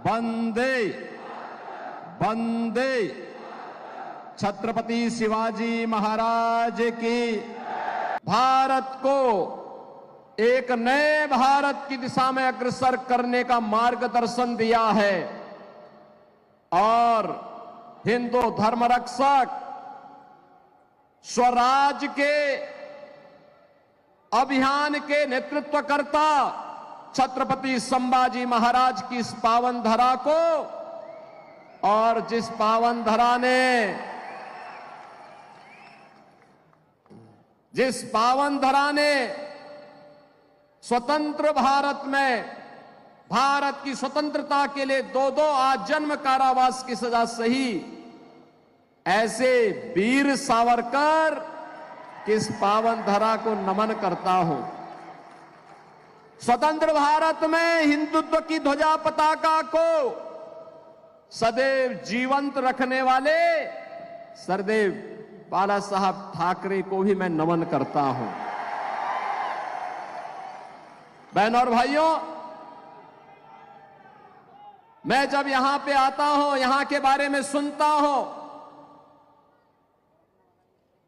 वंदे वंदे छत्रपति शिवाजी महाराज की। भारत को एक नए भारत की दिशा में अग्रसर करने का मार्गदर्शन दिया है और हिंदू धर्म रक्षक स्वराज के अभियान के नेतृत्वकर्ता छत्रपति संभाजी महाराज की इस पावन धरा को, और जिस पावन धरा ने स्वतंत्र भारत में भारत की स्वतंत्रता के लिए 2-2 आजन्म कारावास की सजा सही ऐसे वीर सावरकर की इस पावन धरा को नमन करता हूं। स्वतंत्र भारत में हिंदुत्व की ध्वजा पताका को सदैव जीवंत रखने वाले सरदेव बाला साहब ठाकरे को भी मैं नमन करता हूं। बहनों और भाइयों, मैं जब यहां पे आता हूं, यहां के बारे में सुनता हूं,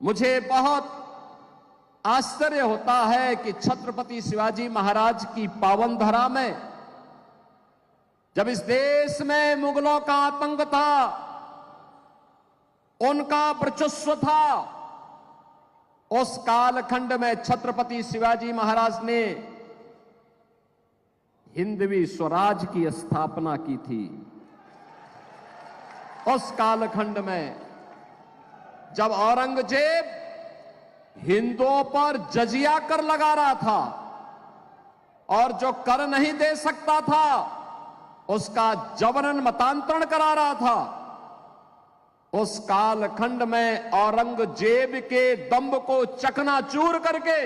मुझे बहुत आश्चर्य होता है कि छत्रपति शिवाजी महाराज की पावन धरा में जब इस देश में मुगलों का आतंक था, उनका वर्चस्व था, उस कालखंड में छत्रपति शिवाजी महाराज ने हिंदवी स्वराज की स्थापना की थी। उस कालखंड में जब औरंगजेब हिंदुओं पर जजिया कर लगा रहा था और जो कर नहीं दे सकता था उसका जबरन मतांतरण करा रहा था, उस कालखंड में औरंगजेब के दंभ को चकनाचूर करके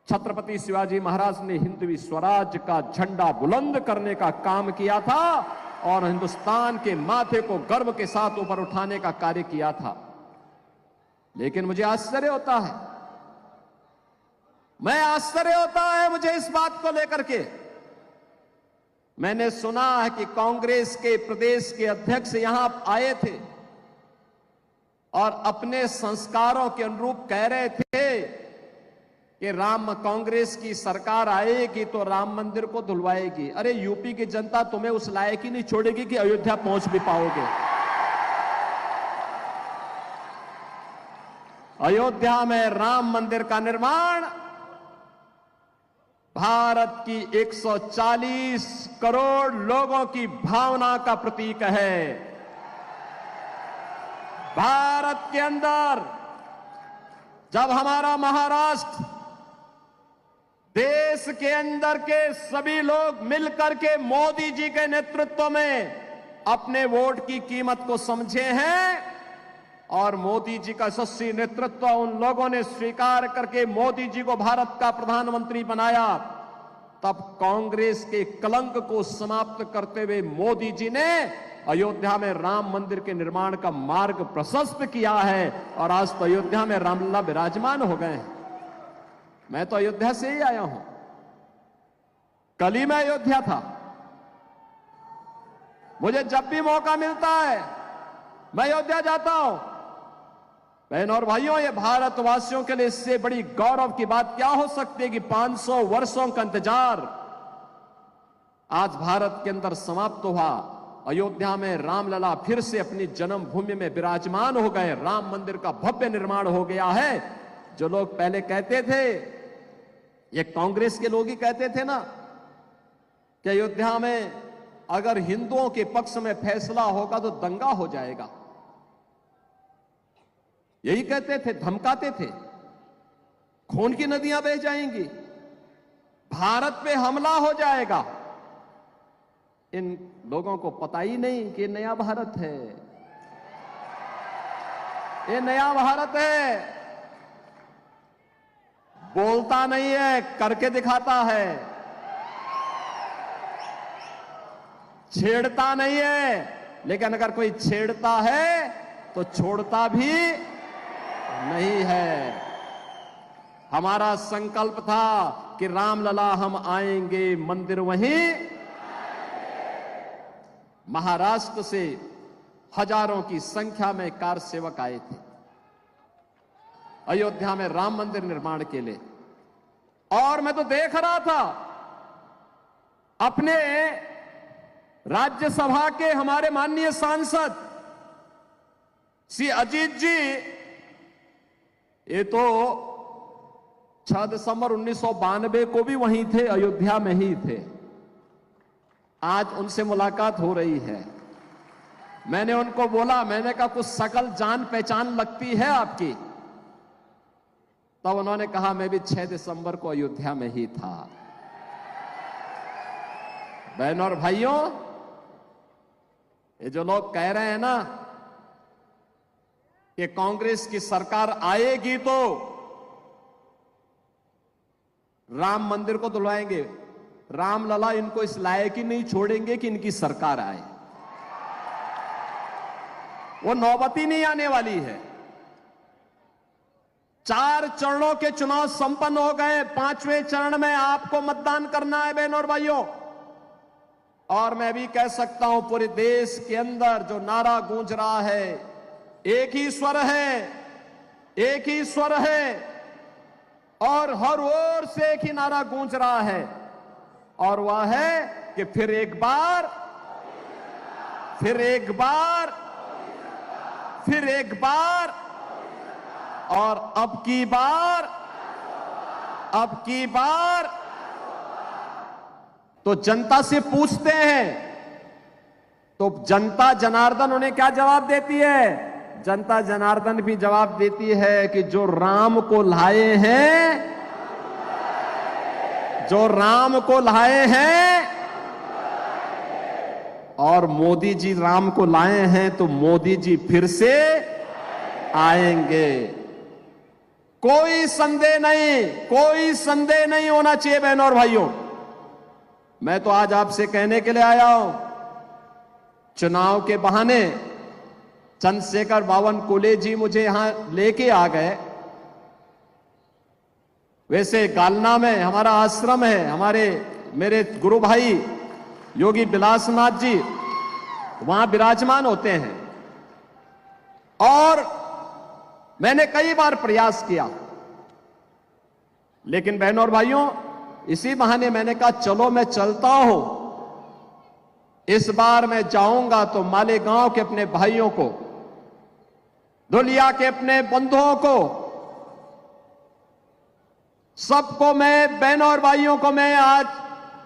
छत्रपति शिवाजी महाराज ने हिंदवी स्वराज का झंडा बुलंद करने का काम किया था और हिंदुस्तान के माथे को गर्व के साथ ऊपर उठाने का कार्य किया था। लेकिन मुझे आश्चर्य होता है मुझे इस बात को लेकर के। मैंने सुना है कि कांग्रेस के प्रदेश के अध्यक्ष यहां आए थे और अपने संस्कारों के अनुरूप कह रहे थे कि कांग्रेस की सरकार आएगी तो राम मंदिर को धुलवाएगी। अरे यूपी की जनता तुम्हें उस लायक ही नहीं छोड़ेगी कि अयोध्या पहुंच भी पाओगे। अयोध्या में राम मंदिर का निर्माण भारत की 140 करोड़ लोगों की भावना का प्रतीक है। भारत के अंदर जब हमारा महाराष्ट्र देश के अंदर के सभी लोग मिलकर के मोदी जी के नेतृत्व में अपने वोट की कीमत को समझे हैं और मोदी जी का यशस्वी नेतृत्व उन लोगों ने स्वीकार करके मोदी जी को भारत का प्रधानमंत्री बनाया, तब कांग्रेस के कलंक को समाप्त करते हुए मोदी जी ने अयोध्या में राम मंदिर के निर्माण का मार्ग प्रशस्त किया है और आज तो अयोध्या में रामलला विराजमान हो गए हैं। मैं तो अयोध्या से ही आया हूं, कल ही मैं अयोध्या था। मुझे जब भी मौका मिलता है मैं अयोध्या जाता हूं। बहनों और भाइयों, ये भारतवासियों के लिए इससे बड़ी गौरव की बात क्या हो सकती है कि 500 वर्षों का इंतजार आज भारत के अंदर समाप्त हुआ। अयोध्या में रामलला फिर से अपनी जन्मभूमि में विराजमान हो गए। राम मंदिर का भव्य निर्माण हो गया है। जो लोग पहले कहते थे, ये कांग्रेस के लोग ही कहते थे ना कि अयोध्या में अगर हिंदुओं के पक्ष में फैसला होगा तो दंगा हो जाएगा, यही कहते थे, धमकाते थे, खून की नदियां बह जाएंगी, भारत पे हमला हो जाएगा। इन लोगों को पता ही नहीं कि नया भारत है, ये नया भारत है। बोलता नहीं है, करके दिखाता है। छेड़ता नहीं है, लेकिन अगर कोई छेड़ता है तो छोड़ता भी नहीं है। हमारा संकल्प था कि रामलला हम आएंगे, मंदिर वहीं महाराष्ट्र से हजारों की संख्या में कार सेवक आए थे अयोध्या में राम मंदिर निर्माण के लिए। और मैं तो देख रहा था अपने राज्यसभा के हमारे माननीय सांसद श्री अजीत जी, ये तो 6 दिसंबर 1992 को भी वहीं थे, अयोध्या में ही थे। आज उनसे मुलाकात हो रही है। मैंने उनको बोला, मैंने कहा कुछ शकल जान पहचान लगती है आपकी? तब उन्होंने कहा मैं भी 6 दिसंबर को अयोध्या में ही था। बहनों और भाइयों, ये जो लोग कह रहे हैं ना कि कांग्रेस की सरकार आएगी तो राम मंदिर को दुलवाएंगे, रामलला इनको इस लायक ही नहीं छोड़ेंगे कि इनकी सरकार आए। वो नौबत ही नहीं आने वाली है। 4 चरणों के चुनाव संपन्न हो गए, 5वें चरण में आपको मतदान करना है बहनों और भाइयों। और मैं भी कह सकता हूं पूरे देश के अंदर जो नारा गूंज रहा है, एक ही स्वर है, एक ही स्वर है, और हर ओर से एक ही नारा गूंज रहा है, और वह है कि फिर एक बार, फिर एक बार, फिर एक बार, और अब की बार, अब की बार। तो जनता से पूछते हैं तो जनता जनार्दन उन्हें क्या जवाब देती है? जनता जनार्दन भी जवाब देती है कि जो राम को लाए हैं, जो राम को लाए हैं, और मोदी जी राम को लाए हैं तो मोदी जी फिर से आएंगे। कोई संदेह नहीं, कोई संदेह नहीं होना चाहिए बहनों और भाइयों। मैं तो आज आपसे कहने के लिए आया हूं, चुनाव के बहाने चंद्रशेखर बावनकुले जी मुझे यहां लेके आ गए। वैसे गालना में हमारा आश्रम है, हमारे मेरे गुरु भाई योगी बिलासनाथ जी वहां विराजमान होते हैं, और मैंने कई बार प्रयास किया, लेकिन बहनों और भाइयों इसी बहाने मैंने कहा चलो मैं चलता हूं। इस बार मैं जाऊंगा तो मालेगांव के अपने भाइयों को, धुलिया के अपने बंधुओं को, सबको मैं, बहनों और भाइयों को मैं आज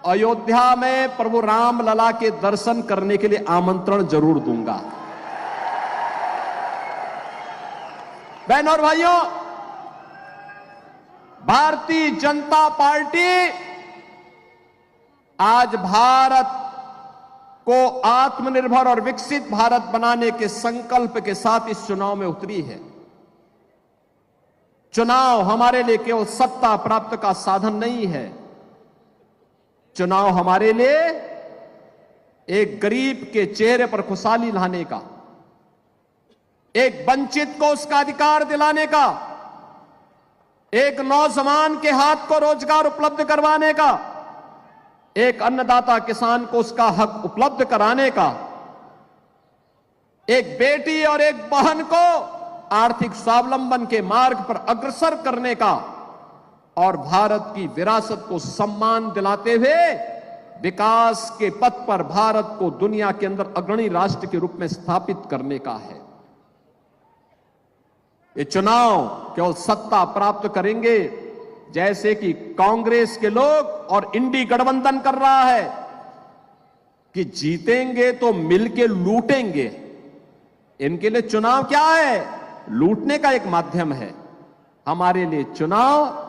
अयोध्या में प्रभु राम लला के दर्शन करने के लिए आमंत्रण जरूर दूंगा। बहनों और भाइयों, भारतीय जनता पार्टी आज भारत को आत्मनिर्भर और विकसित भारत बनाने के संकल्प के साथ इस चुनाव में उतरी है। चुनाव हमारे लिए केवल सत्ता प्राप्त का साधन नहीं है। चुनाव हमारे लिए एक गरीब के चेहरे पर खुशहाली लाने का, एक वंचित को उसका अधिकार दिलाने का, एक नौजवान के हाथ को रोजगार उपलब्ध करवाने का, एक अन्नदाता किसान को उसका हक उपलब्ध कराने का, एक बेटी और एक बहन को आर्थिक स्वावलंबन के मार्ग पर अग्रसर करने का, और भारत की विरासत को सम्मान दिलाते हुए विकास के पथ पर भारत को दुनिया के अंदर अग्रणी राष्ट्र के रूप में स्थापित करने का है। ये चुनाव केवल सत्ता प्राप्त करेंगे जैसे कि कांग्रेस के लोग और इंडी गठबंधन कर रहा है कि जीतेंगे तो मिलके लूटेंगे। इनके लिए चुनाव क्या है? लूटने का एक माध्यम है। हमारे लिए चुनाव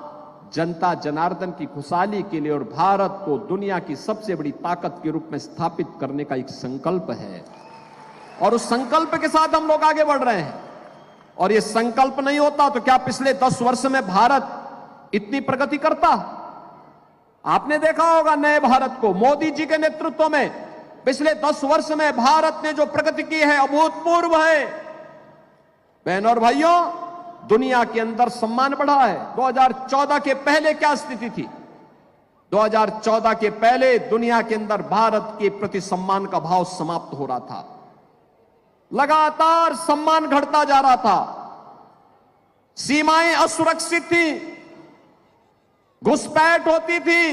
जनता जनार्दन की खुशहाली के लिए और भारत को दुनिया की सबसे बड़ी ताकत के रूप में स्थापित करने का एक संकल्प है, और उस संकल्प के साथ हम लोग आगे बढ़ रहे हैं। और ये संकल्प नहीं होता तो क्या पिछले 10 वर्ष में भारत इतनी प्रगति करता? आपने देखा होगा नए भारत को, मोदी जी के नेतृत्व में पिछले 10 वर्ष में भारत ने जो प्रगति की है अभूतपूर्व है। बहनों और भाइयों, दुनिया के अंदर सम्मान बढ़ा है। 2014 के पहले क्या स्थिति थी? 2014 के पहले दुनिया के अंदर भारत के प्रति सम्मान का भाव समाप्त हो रहा था। लगातार सम्मान घटता जा रहा था। सीमाएं असुरक्षित थी, घुसपैठ होती थी,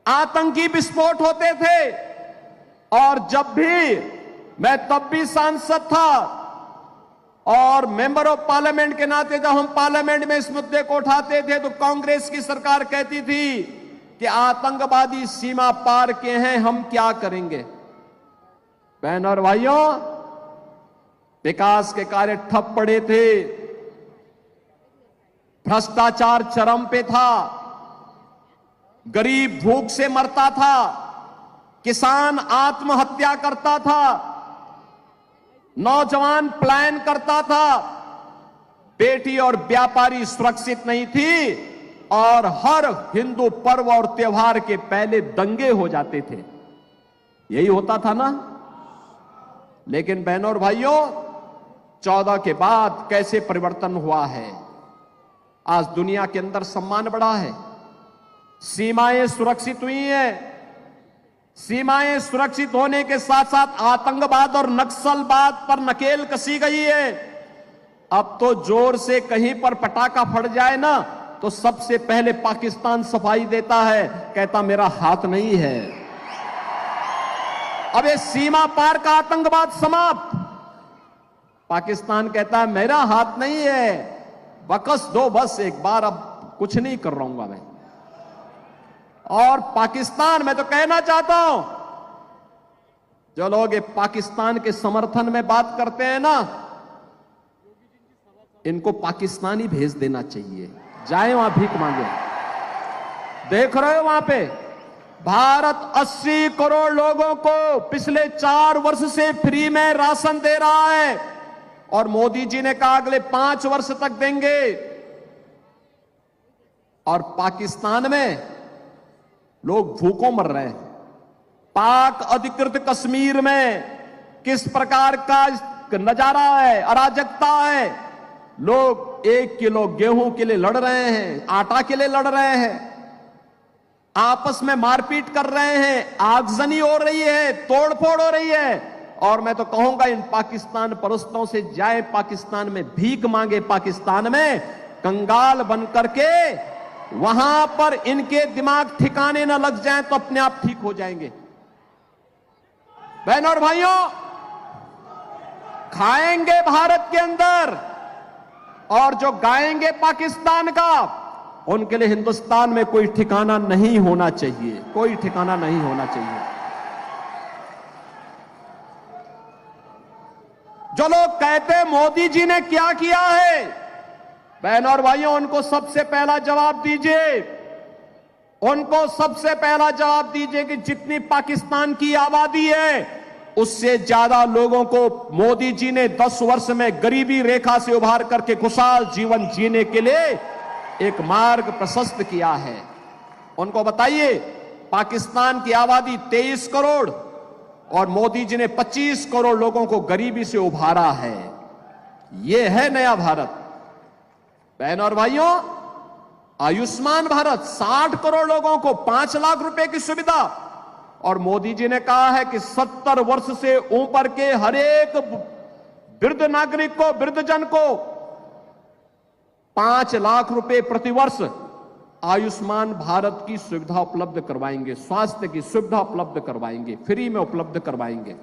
आतंकी विस्फोट होते थे। और जब भी मैं तब भी सांसद था और मेंबर ऑफ पार्लियामेंट के नाते जब हम पार्लियामेंट में इस मुद्दे को उठाते थे तो कांग्रेस की सरकार कहती थी कि आतंकवादी सीमा पार के हैं, हम क्या करेंगे। बहनों और भाइयों, विकास के कार्य ठप पड़े थे, भ्रष्टाचार चरम पे था, गरीब भूख से मरता था, किसान आत्महत्या करता था, नौजवान पलायन करता था, बेटी और व्यापारी सुरक्षित नहीं थी और हर हिंदू पर्व और त्योहार के पहले दंगे हो जाते थे। यही होता था ना। लेकिन बहनों और भाइयों, 14 के बाद कैसे परिवर्तन हुआ है। आज दुनिया के अंदर सम्मान बढ़ा है, सीमाएं सुरक्षित हुई हैं। सीमाएं सुरक्षित होने के साथ साथ आतंकवाद और नक्सलवाद पर नकेल कसी गई है। अब तो जोर से कहीं पर पटाखा फट जाए ना तो सबसे पहले पाकिस्तान सफाई देता है, कहता मेरा हाथ नहीं है। अब ये सीमा पार का आतंकवाद समाप्त। पाकिस्तान कहता है मेरा हाथ नहीं है, बकस दो बस एक बार, अब कुछ नहीं कर रहा हूं मैं। और पाकिस्तान, मैं तो कहना चाहता हूं, जो लोग ये पाकिस्तान के समर्थन में बात करते हैं ना, इनको पाकिस्तान ही भेज देना चाहिए, जाए वहां भीख मांगे। देख रहे हो वहां पे भारत 80 करोड़ लोगों को पिछले 4 वर्ष से फ्री में राशन दे रहा है और मोदी जी ने कहा अगले 5 वर्ष तक देंगे। और पाकिस्तान में लोग भूखों मर रहे हैं। पाक अधिकृत कश्मीर में किस प्रकार का नजारा है, अराजकता है। लोग 1 किलो गेहूं के लिए लड़ रहे हैं, आटा के लिए लड़ रहे हैं, आपस में मारपीट कर रहे हैं, आगजनी हो रही है, तोड़फोड़ हो रही है। और मैं तो कहूंगा इन पाकिस्तान परस्तों से जाए पाकिस्तान में भीख मांगे, पाकिस्तान में कंगाल बन करके वहां पर इनके दिमाग ठिकाने न लग जाए तो अपने आप ठीक हो जाएंगे। बहनों और भाइयों, खाएंगे भारत के अंदर और जो गाएंगे पाकिस्तान का, उनके लिए हिंदुस्तान में कोई ठिकाना नहीं होना चाहिए, कोई ठिकाना नहीं होना चाहिए। जो लोग कहते हैं मोदी जी ने क्या किया है, बहनों और भाइयों, उनको सबसे पहला जवाब दीजिए, उनको सबसे पहला जवाब दीजिए कि जितनी पाकिस्तान की आबादी है उससे ज्यादा लोगों को मोदी जी ने 10 वर्ष में गरीबी रेखा से उभार करके खुशहाल जीवन जीने के लिए एक मार्ग प्रशस्त किया है। उनको बताइए, पाकिस्तान की आबादी 23 करोड़ और मोदी जी ने 25 करोड़ लोगों को गरीबी से उभारा है। यह है नया भारत। बहनों और भाइयों, आयुष्मान भारत 60 करोड़ लोगों को 5 लाख रुपए की सुविधा, और मोदी जी ने कहा है कि 70 वर्ष से ऊपर के हर एक वृद्ध नागरिक को, वृद्धजन को 5 लाख रुपए प्रतिवर्ष आयुष्मान भारत की सुविधा उपलब्ध करवाएंगे, स्वास्थ्य की सुविधा उपलब्ध करवाएंगे, फ्री में उपलब्ध करवाएंगे।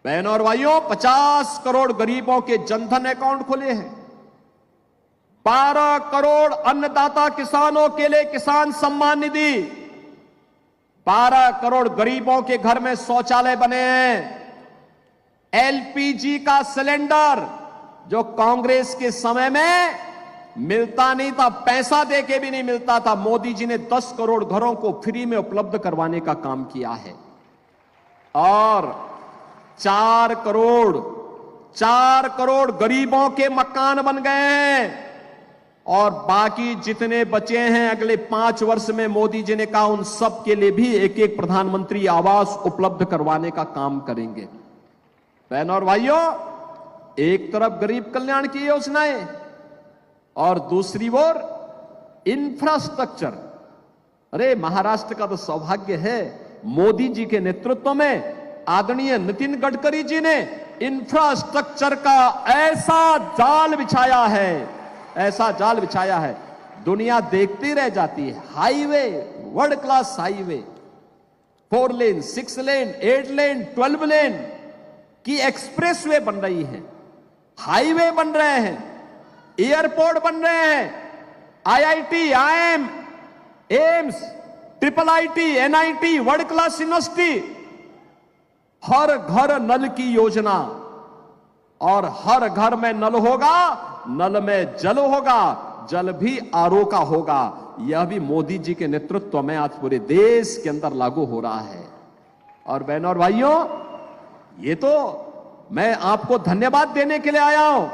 बहनों और भाइयों, 50 करोड़ गरीबों के जनधन अकाउंट खुले हैं। 12 करोड़ अन्नदाता किसानों के लिए किसान सम्मान निधि, 12 करोड़ गरीबों के घर में शौचालय बने हैं। एलपीजी का सिलेंडर जो कांग्रेस के समय में मिलता नहीं था, पैसा देके भी नहीं मिलता था, मोदी जी ने 10 करोड़ घरों को फ्री में उपलब्ध करवाने का काम किया है। और 4 करोड़ गरीबों के मकान बन गए हैं और बाकी जितने बचे हैं अगले 5 वर्ष में मोदी जी ने कहा उन सब के लिए भी एक एक प्रधानमंत्री आवास उपलब्ध करवाने का काम करेंगे। बहनों और भाइयों, एक तरफ गरीब कल्याण की योजनाएं और दूसरी ओर इंफ्रास्ट्रक्चर, अरे महाराष्ट्र का तो सौभाग्य है, मोदी जी के नेतृत्व में आदरणीय नितिन गडकरी जी ने इंफ्रास्ट्रक्चर का ऐसा जाल बिछाया है, ऐसा जाल बिछाया है, दुनिया देखती रह जाती है। हाईवे, वर्ल्ड क्लास हाईवे, 4 लेन, 6 लेन, 8 लेन, 12 लेन की एक्सप्रेसवे बन रही है, हाईवे बन रहे हैं, एयरपोर्ट बन रहे हैं, IIT, IIM, AIIMS, IIIT, NIT, world class university, हर घर नल की योजना, और हर घर में नल होगा, नल में जल होगा, जल भी आरओ का होगा। यह भी मोदी जी के नेतृत्व में आज पूरे देश के अंदर लागू हो रहा है। और बहनों और भाइयों, ये तो मैं आपको धन्यवाद देने के लिए आया हूं।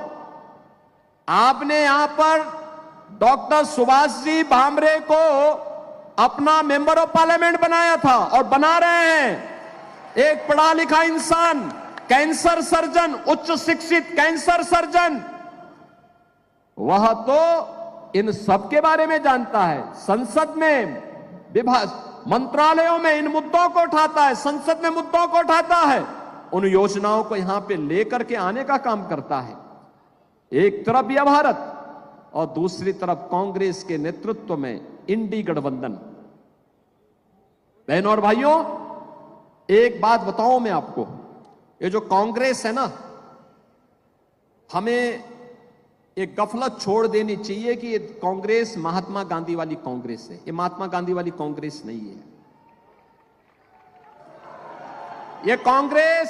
आपने यहां पर डॉक्टर सुभाष जी भामरे को अपना मेंबर ऑफ पार्लियामेंट बनाया था और बना रहे हैं। एक पढ़ा लिखा इंसान, कैंसर सर्जन, उच्च शिक्षित कैंसर सर्जन, वह तो इन सब के बारे में जानता है। संसद में, विभाग, मंत्रालयों में इन मुद्दों को उठाता है, संसद में मुद्दों को उठाता है, उन योजनाओं को यहां पे लेकर के आने का काम करता है। एक तरफ यह भारत और दूसरी तरफ कांग्रेस के नेतृत्व में इंडी गठबंधन। बहनों और भाइयों, एक बात बताऊं मैं आपको, ये जो कांग्रेस है ना, हमें एक गफलत छोड़ देनी चाहिए कि ये कांग्रेस महात्मा गांधी वाली कांग्रेस है। ये महात्मा गांधी वाली कांग्रेस नहीं है। ये कांग्रेस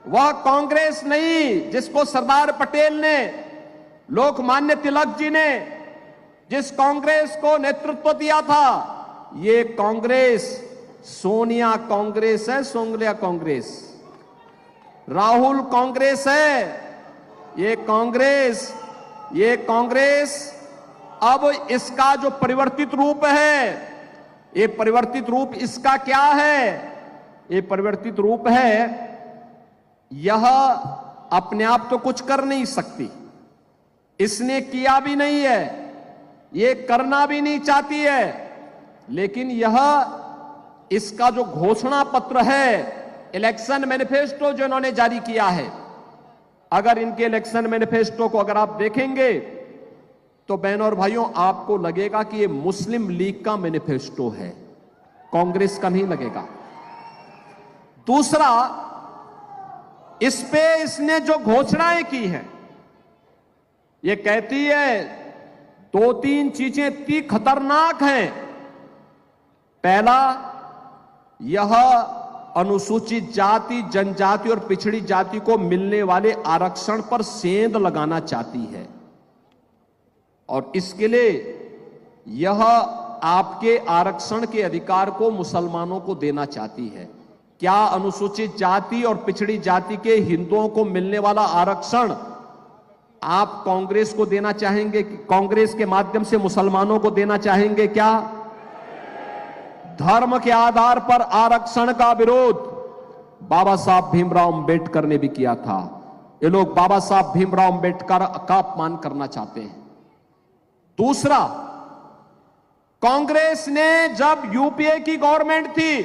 वह कांग्रेस नहीं जिसको सरदार पटेल ने, लोकमान्य तिलक जी ने जिस कांग्रेस को नेतृत्व दिया था, ये कांग्रेस सोनिया कांग्रेस है, सोनिया कांग्रेस, राहुल कांग्रेस है। ये कांग्रेस अब इसका जो परिवर्तित रूप है, ये परिवर्तित रूप इसका क्या है? ये परिवर्तित रूप है, यह अपने आप तो कुछ कर नहीं सकती, इसने किया भी नहीं है, ये करना भी नहीं चाहती है, लेकिन यह इसका जो घोषणा पत्र है, इलेक्शन मैनिफेस्टो जो इन्होंने जारी किया है, अगर इनके इलेक्शन मैनिफेस्टो को अगर आप देखेंगे तो बहनों और भाइयों आपको लगेगा कि ये मुस्लिम लीग का मैनिफेस्टो है, कांग्रेस का नहीं लगेगा। दूसरा, इस पे इसने जो घोषणाएं की हैं, ये कहती है 2-3 चीजें इतनी खतरनाक हैं। पहला, यह अनुसूचित जाति, जनजाति और पिछड़ी जाति को मिलने वाले आरक्षण पर सेंध लगाना चाहती है, और इसके लिए यह आपके आरक्षण के अधिकार को मुसलमानों को देना चाहती है। क्या अनुसूचित जाति और पिछड़ी जाति के हिंदुओं को मिलने वाला आरक्षण आप कांग्रेस को देना चाहेंगे? कांग्रेस के माध्यम से मुसलमानों को देना चाहेंगे क्या? धर्म के आधार पर आरक्षण का विरोध बाबा साहब भीमराव अंबेडकर ने भी किया था। ये लोग बाबा साहब भीमराव अंबेडकर का अपमान करना चाहते हैं। दूसरा, कांग्रेस ने जब यूपीए की गवर्नमेंट थी,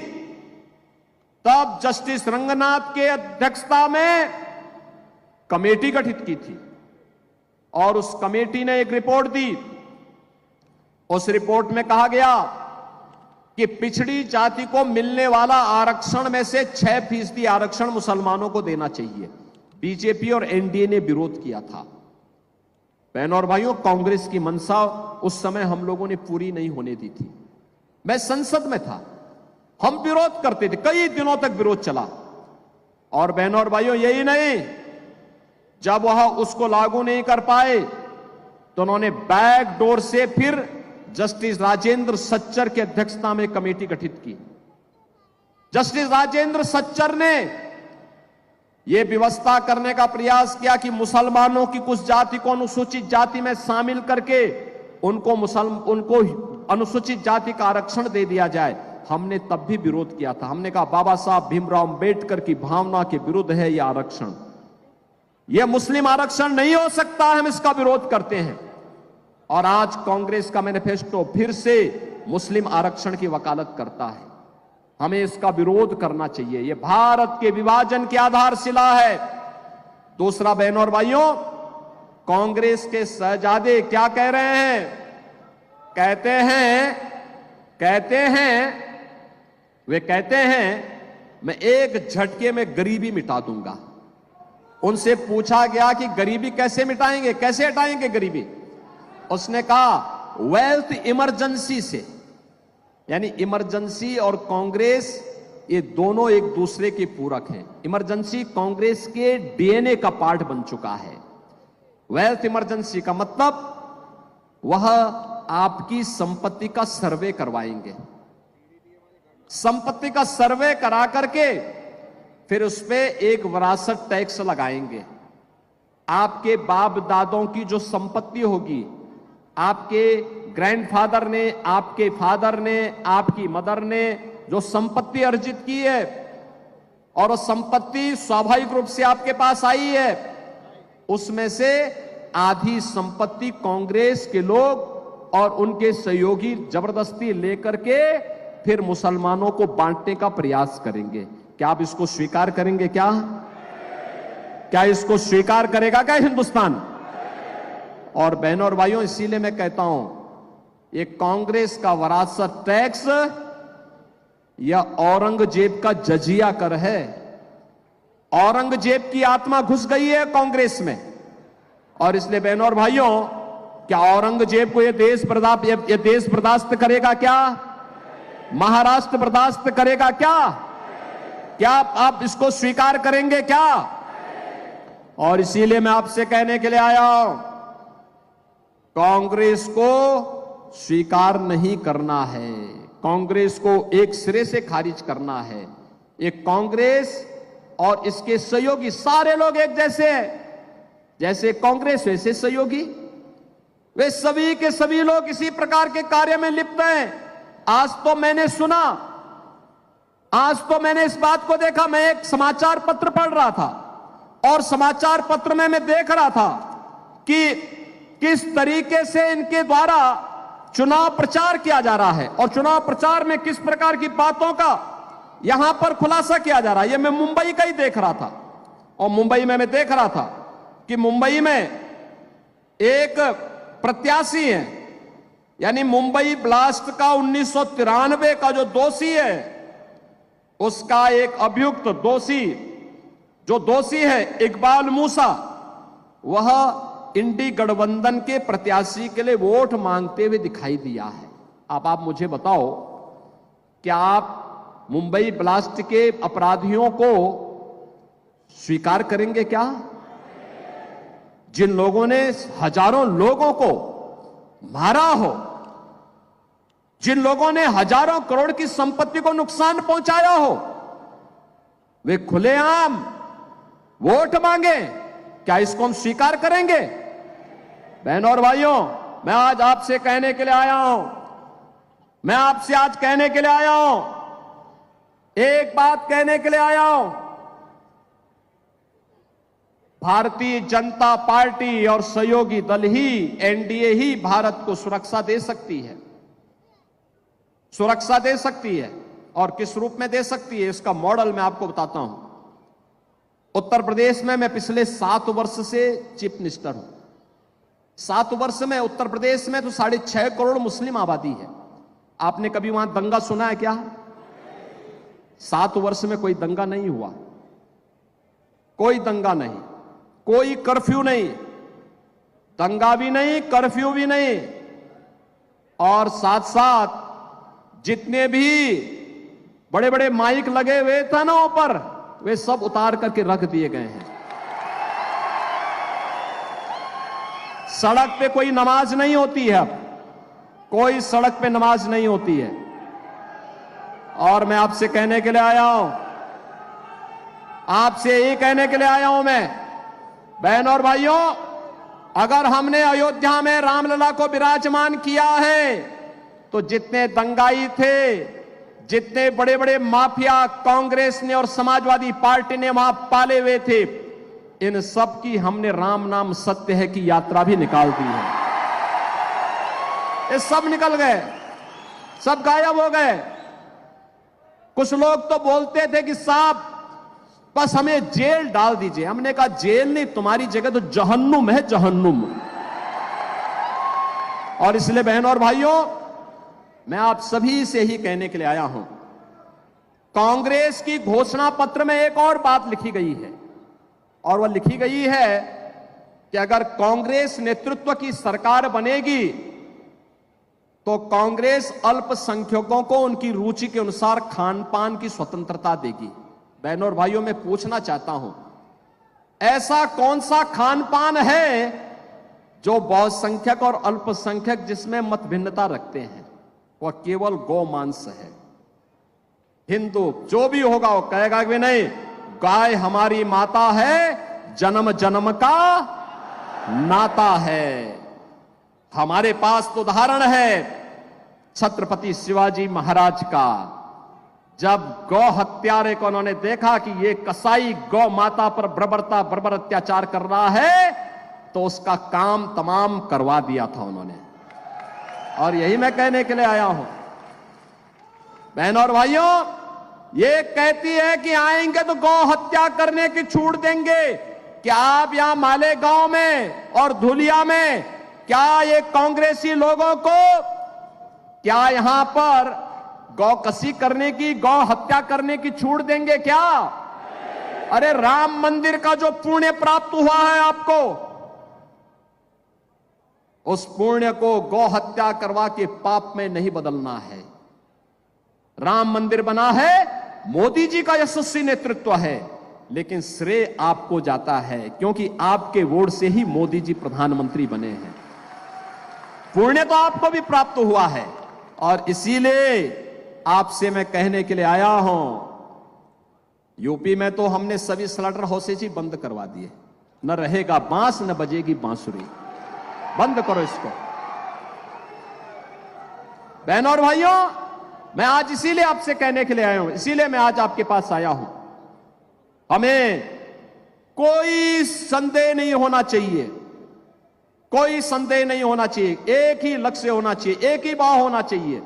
तब जस्टिस रंगनाथ के अध्यक्षता में कमेटी गठित की थी, और उस कमेटी ने एक रिपोर्ट दी। उस रिपोर्ट में कहा गया कि पिछड़ी जाति को मिलने वाला आरक्षण में से 6% आरक्षण मुसलमानों को देना चाहिए। बीजेपी और एनडीए ने विरोध किया था। बहनों और भाइयों, कांग्रेस की मंशा उस समय हम लोगों ने पूरी नहीं होने दी थी। मैं संसद में था, हम विरोध करते थे, कई दिनों तक विरोध चला। और बहनों और भाइयों, यही नहीं, जब वह उसको लागू नहीं कर पाए तो उन्होंने बैक डोर से फिर जस्टिस राजेंद्र सच्चर की अध्यक्षता में कमेटी गठित की। जस्टिस राजेंद्र सच्चर ने यह व्यवस्था करने का प्रयास किया कि मुसलमानों की कुछ जाति को अनुसूचित जाति में शामिल करके उनको अनुसूचित जाति का आरक्षण दे दिया जाए। हमने तब भी विरोध किया था। हमने कहा बाबा साहब भीमराव अंबेडकर की भावना के विरुद्ध है यह आरक्षण, यह मुस्लिम आरक्षण नहीं हो सकता, हम इसका विरोध करते हैं। और आज कांग्रेस का मैनिफेस्टो फिर से मुस्लिम आरक्षण की वकालत करता है। हमें इसका विरोध करना चाहिए। यह भारत के विभाजन की आधारशिला है। दूसरा, बहनों और भाइयों, कांग्रेस के शहजादे क्या कह रहे हैं? वे कहते हैं मैं एक झटके में गरीबी मिटा दूंगा। उनसे पूछा गया कि गरीबी कैसे मिटाएंगे, कैसे हटाएंगे गरीबी? उसने कहा वेल्थ इमरजेंसी से। यानी इमरजेंसी और कांग्रेस ये दोनों एक दूसरे के पूरक हैं। इमरजेंसी कांग्रेस के डीएनए का पार्ट बन चुका है। वेल्थ इमरजेंसी का मतलब वह आपकी संपत्ति का सर्वे करवाएंगे। संपत्ति का सर्वे करा करके फिर उस पे एक विरासत टैक्स लगाएंगे। आपके बाप दादों की जो संपत्ति होगी, आपके ग्रैंडफादर ने, आपके फादर ने, आपकी मदर ने जो संपत्ति अर्जित की है और वो संपत्ति स्वाभाविक रूप से आपके पास आई है, उसमें से आधी संपत्ति कांग्रेस के लोग और उनके सहयोगी जबरदस्ती लेकर के फिर मुसलमानों को बांटने का प्रयास करेंगे। क्या आप इसको स्वीकार करेंगे? क्या इसको स्वीकार करेगा क्या हिंदुस्तान? और बहनों और भाइयों, इसीलिए मैं कहता हूं ये कांग्रेस का विरासत टैक्स या औरंगजेब का जजिया कर है। औरंगजेब की आत्मा घुस गई है कांग्रेस में, और इसलिए बहनों और भाइयों, क्या औरंगजेब को ये देश बर्दाश्त करेगा? क्या महाराष्ट्र बर्दाश्त करेगा? क्या आप इसको स्वीकार करेंगे? क्या? और इसीलिए मैं आपसे कहने के लिए आया हूं, कांग्रेस को स्वीकार नहीं करना है। कांग्रेस को एक सिरे से खारिज करना है। एक कांग्रेस और इसके सहयोगी सारे लोग एक जैसे हैं। जैसे कांग्रेस वैसे सहयोगी, वे सभी के सभी लोग इसी प्रकार के कार्य में लिप्त हैं। आज तो मैंने इस बात को देखा। मैं एक समाचार पत्र पढ़ रहा था और समाचार पत्र में मैं देख रहा था कि किस तरीके से इनके द्वारा चुनाव प्रचार किया जा रहा है और चुनाव प्रचार में किस प्रकार की बातों का यहां पर खुलासा किया जा रहा है। यह मैं मुंबई का ही देख रहा था, और मुंबई में मैं देख रहा था कि मुंबई में एक प्रत्याशी है, यानी मुंबई ब्लास्ट का 1993 का जो दोषी है, उसका एक अभियुक्त दोषी है इकबाल मूसा, वह इंडी गठबंधन के प्रत्याशी के लिए वोट मांगते हुए दिखाई दिया है। अब आप मुझे बताओ, क्या आप मुंबई ब्लास्ट के अपराधियों को स्वीकार करेंगे? क्या जिन लोगों ने हजारों लोगों को मारा हो, जिन लोगों ने हजारों करोड़ की संपत्ति को नुकसान पहुंचाया हो, वे खुलेआम वोट मांगे? क्या इसको हम स्वीकार करेंगे? बहनों और भाइयों, मैं आज आपसे कहने के लिए आया हूं, एक बात कहने के लिए आया हूं। भारतीय जनता पार्टी और सहयोगी दल ही, एनडीए ही भारत को सुरक्षा दे सकती है। और किस रूप में दे सकती है, इसका मॉडल मैं आपको बताता हूं। उत्तर प्रदेश में मैं पिछले 7 वर्ष से चीफ मिनिस्टर हूं। 7 वर्ष में उत्तर प्रदेश में तो 6.5 करोड़ मुस्लिम आबादी है। आपने कभी वहां दंगा सुना है क्या? 7 वर्ष में कोई दंगा नहीं हुआ, कोई दंगा नहीं, कोई कर्फ्यू नहीं, दंगा भी नहीं, कर्फ्यू भी नहीं। और साथ साथ जितने भी बड़े बड़े माइक लगे हुए थे ना ऊपर, वे सब उतार करके रख दिए गए हैं। सड़क पे कोई नमाज नहीं होती है, अब कोई सड़क पे नमाज नहीं होती है। और मैं आपसे कहने के लिए आया हूं, मैं, बहन और भाइयों, अगर हमने अयोध्या में रामलला को विराजमान किया है, तो जितने दंगाई थे, जितने बड़े बड़े माफिया कांग्रेस ने और समाजवादी पार्टी ने वहां पाले हुए थे, इन सब की हमने राम नाम सत्य है की यात्रा भी निकाल दी है। ये सब निकल गए, सब गायब हो गए। कुछ लोग तो बोलते थे कि साहब बस हमें जेल डाल दीजिए। हमने कहा जेल नहीं, तुम्हारी जगह तो जहन्नुम है, जहन्नुम। और इसलिए बहनों और भाइयों, मैं आप सभी से ही कहने के लिए आया हूं, कांग्रेस की घोषणा पत्र में एक और बात लिखी गई है, और वह लिखी गई है कि अगर कांग्रेस नेतृत्व की सरकार बनेगी तो कांग्रेस अल्पसंख्यकों को उनकी रुचि के अनुसार खान पान की स्वतंत्रता देगी। बहनों और भाइयों, मैं पूछना चाहता हूं, ऐसा कौन सा खान पान है जो बहुसंख्यक और अल्पसंख्यक जिसमें मत भिन्नता रखते हैं? वह केवल गौ मांस है। हिंदू जो भी होगा वो कहेगा कि नहीं, गाय हमारी माता है, जन्म जन्म का नाता है। हमारे पास तो उदाहरण है छत्रपति शिवाजी महाराज का। जब गौ हत्यारे को उन्होंने देखा कि ये कसाई गौ माता पर बर्बर अत्याचार कर रहा है, तो उसका काम तमाम करवा दिया था उन्होंने। और यही मैं कहने के लिए आया हूं, बहनों और भाइयों, ये कहती है कि आएंगे तो गौ हत्या करने की छूट देंगे। क्या आप यहां मालेगांव में और धुलिया में क्या ये कांग्रेसी लोगों को क्या यहां पर गौ कसी करने की, गौ हत्या करने की छूट देंगे क्या? अरे राम मंदिर का जो पुण्य प्राप्त हुआ है आपको, उस पुण्य को गौ हत्या करवा के पाप में नहीं बदलना है। राम मंदिर बना है, मोदी जी का यशस्वी नेतृत्व है, लेकिन श्रेय आपको जाता है क्योंकि आपके वोट से ही मोदी जी प्रधानमंत्री बने हैं। पुण्य तो आपको भी प्राप्त हुआ है, और इसीलिए आपसे मैं कहने के लिए आया हूं, यूपी में तो हमने सभी स्लॉटर हाउसेज ही बंद करवा दिए। न रहेगा बांस, न बजेगी बांसुरी। बंद करो इसको। बहनों और भाइयों, मैं आज इसीलिए आपसे कहने के लिए आया हूं, इसीलिए मैं आज आपके पास आया हूं। हमें कोई संदेह नहीं होना चाहिए, कोई संदेह नहीं होना चाहिए। एक ही लक्ष्य होना चाहिए, एक ही भाव होना चाहिए।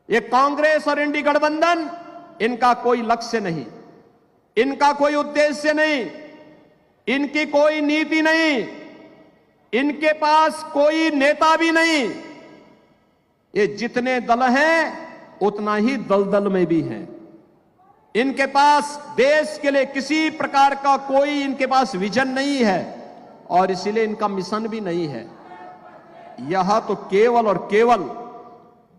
ये कांग्रेस और इंडी गठबंधन, इनका कोई लक्ष्य नहीं, इनका कोई उद्देश्य नहीं, इनकी कोई नीति नहीं, इनके पास कोई नेता भी नहीं। ये जितने दल हैं उतना ही दलदल में भी हैं। इनके पास देश के लिए किसी प्रकार का कोई इनके पास विजन नहीं है, और इसीलिए इनका मिशन भी नहीं है। यह तो केवल और केवल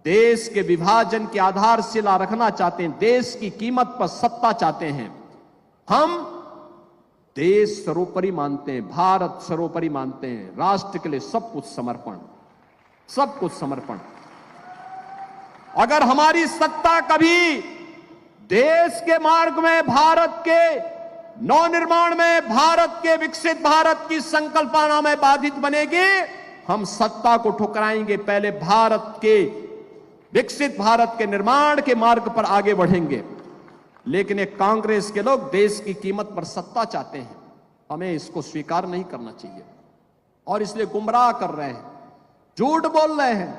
देश के विभाजन की आधारशिला रखना चाहते हैं, देश की कीमत पर सत्ता चाहते हैं। हम देश सर्वोपरि मानते हैं, भारत सर्वोपरि मानते हैं, राष्ट्र के लिए सब कुछ समर्पण, सब कुछ समर्पण। अगर हमारी सत्ता कभी देश के मार्ग में, भारत के नवनिर्माण में, भारत के विकसित भारत की संकल्पना में बाधित बनेगी, हम सत्ता को ठुकराएंगे। पहले भारत के विकसित भारत के निर्माण के मार्ग पर आगे बढ़ेंगे। लेकिन ये कांग्रेस के लोग देश की कीमत पर सत्ता चाहते हैं, हमें इसको स्वीकार नहीं करना चाहिए। और इसलिए गुमराह कर रहे हैं, झूठ बोल रहे हैं।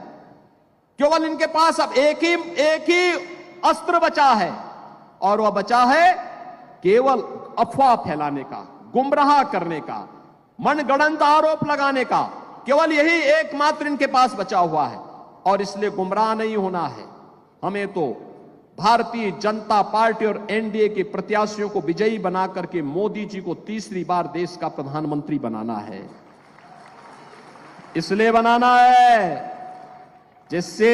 केवल इनके पास अब एक ही अस्त्र बचा है, और वह बचा है केवल अफवाह फैलाने का, गुमराह करने का, मनगढ़ंत आरोप लगाने का। केवल यही एकमात्र इनके पास बचा हुआ है, और इसलिए गुमराह नहीं होना है। हमें तो भारतीय जनता पार्टी और एनडीए के प्रत्याशियों को विजयी बना करके मोदी जी को तीसरी बार देश का प्रधानमंत्री बनाना है। इसलिए बनाना है जिससे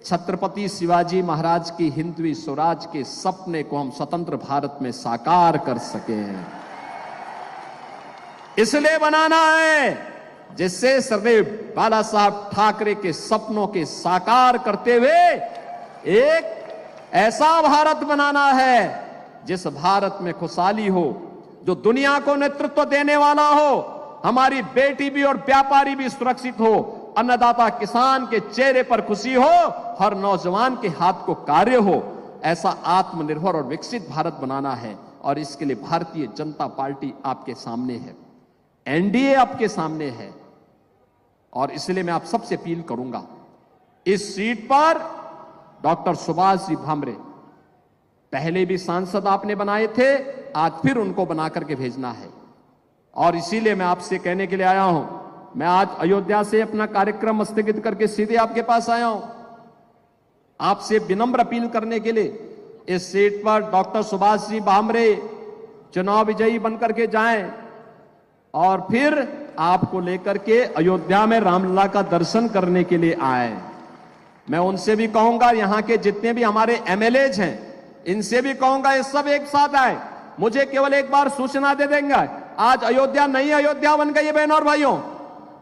छत्रपति शिवाजी महाराज की हिंदवी स्वराज के सपने को हम स्वतंत्र भारत में साकार कर सकें। इसलिए बनाना है जिससे सरदार बाला साहब ठाकरे के सपनों के साकार करते हुए एक ऐसा भारत बनाना है जिस भारत में खुशहाली हो, जो दुनिया को नेतृत्व देने वाला हो, हमारी बेटी भी और व्यापारी भी सुरक्षित हो, अन्नदाता किसान के चेहरे पर खुशी हो, हर नौजवान के हाथ को कार्य हो। ऐसा आत्मनिर्भर और विकसित भारत बनाना है, और इसके लिए भारतीय जनता पार्टी आपके सामने है, एनडीए आपके सामने है। और इसलिए मैं आप सबसे अपील करूंगा, इस सीट पर डॉक्टर सुभाष जी भामरे पहले भी सांसद आपने बनाए थे, आज फिर उनको बना करके भेजना है। और इसीलिए मैं आपसे कहने के लिए आया हूं, मैं आज अयोध्या से अपना कार्यक्रम स्थगित करके सीधे आपके पास आया हूं, आपसे विनम्र अपील करने के लिए इस सीट पर डॉक्टर सुभाष जी भामरे चुनाव विजयी बनकर के जाएं और फिर आपको लेकर के अयोध्या में रामलला का दर्शन करने के लिए आए। मैं उनसे भी कहूंगा, यहां के जितने भी हमारे एमएलएज हैं, इनसे भी कहूंगा ये सब एक साथ आए, मुझे केवल एक बार सूचना दे देंगे। आज अयोध्या नई अयोध्या बन गई है बहनों और भाइयों।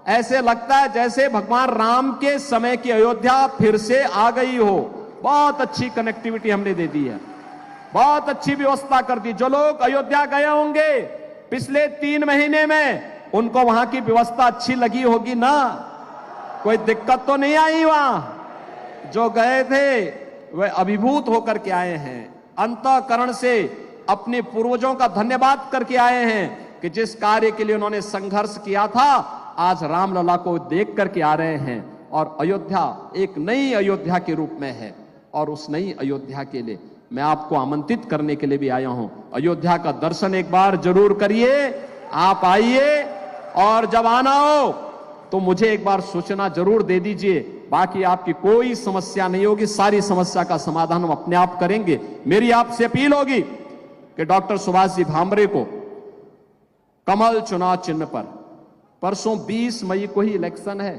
ऐसे लगता है जैसे भगवान राम के समय की अयोध्या फिर से आ गई हो। बहुत अच्छी कनेक्टिविटी हमने दे दी है, बहुत अच्छी व्यवस्था कर दी। जो लोग अयोध्या गए होंगे पिछले 3 महीने में, उनको वहां की व्यवस्था अच्छी लगी होगी ना, कोई दिक्कत तो नहीं आई वहां। जो गए थे वे अभिभूत होकर के आए हैं, अंतःकरण से अपने पूर्वजों का धन्यवाद करके आए हैं कि जिस कार्य के लिए उन्होंने संघर्ष किया था, आज रामलला को देख करके आ रहे हैं। और अयोध्या एक नई अयोध्या के रूप में है, और उस नई अयोध्या के लिए मैं आपको आमंत्रित करने के लिए भी आया हूं। अयोध्या का दर्शन एक बार जरूर करिए, आप आइए, और जब आना हो तो मुझे एक बार सूचना जरूर दे दीजिए। बाकी आपकी कोई समस्या नहीं होगी, सारी समस्या का समाधान हम अपने आप करेंगे। मेरी आपसे अपील होगी कि डॉक्टर सुभाष जी भामरे को कमल चुनाव चिन्ह पर, परसों 20 मई को ही इलेक्शन है,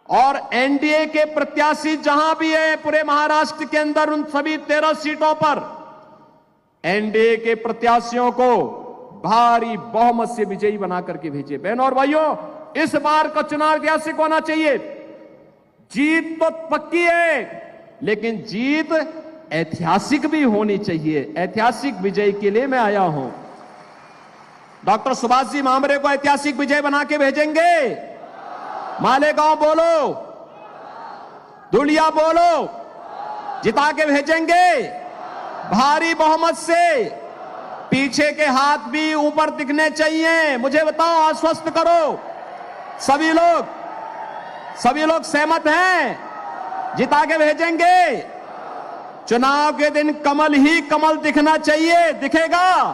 और एनडीए के प्रत्याशी जहां भी है पूरे महाराष्ट्र के अंदर, उन सभी 13 सीटों पर एनडीए के प्रत्याशियों को भारी बहुमत से विजयी बना करके भेजिए। बहनों और भाइयों, इस बार का चुनाव ऐतिहासिक होना चाहिए। जीत तो पक्की है, लेकिन जीत ऐतिहासिक भी होनी चाहिए। ऐतिहासिक विजय के लिए मैं आया हूं। डॉक्टर सुभाष जी भामरे को ऐतिहासिक विजय बना के भेजेंगे। मालेगांव बोलो, धुलिया बोलो, जिता के भेजेंगे भारी बहुमत से। पीछे के हाथ भी ऊपर दिखने चाहिए। मुझे बताओ, आश्वस्त करो, सभी लोग सहमत हैं? जिता के भेजेंगे। चुनाव के दिन कमल ही कमल दिखना चाहिए। दिखेगा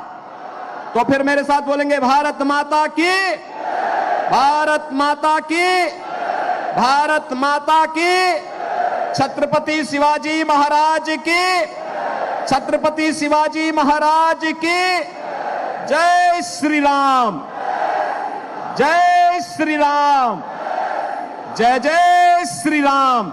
तो फिर मेरे साथ बोलेंगे, भारत माता की, भारत माता की, भारत माता की, छत्रपति शिवाजी महाराज की, छत्रपति शिवाजी महाराज की। जय श्री राम, जय श्री राम, जय जय श्री राम।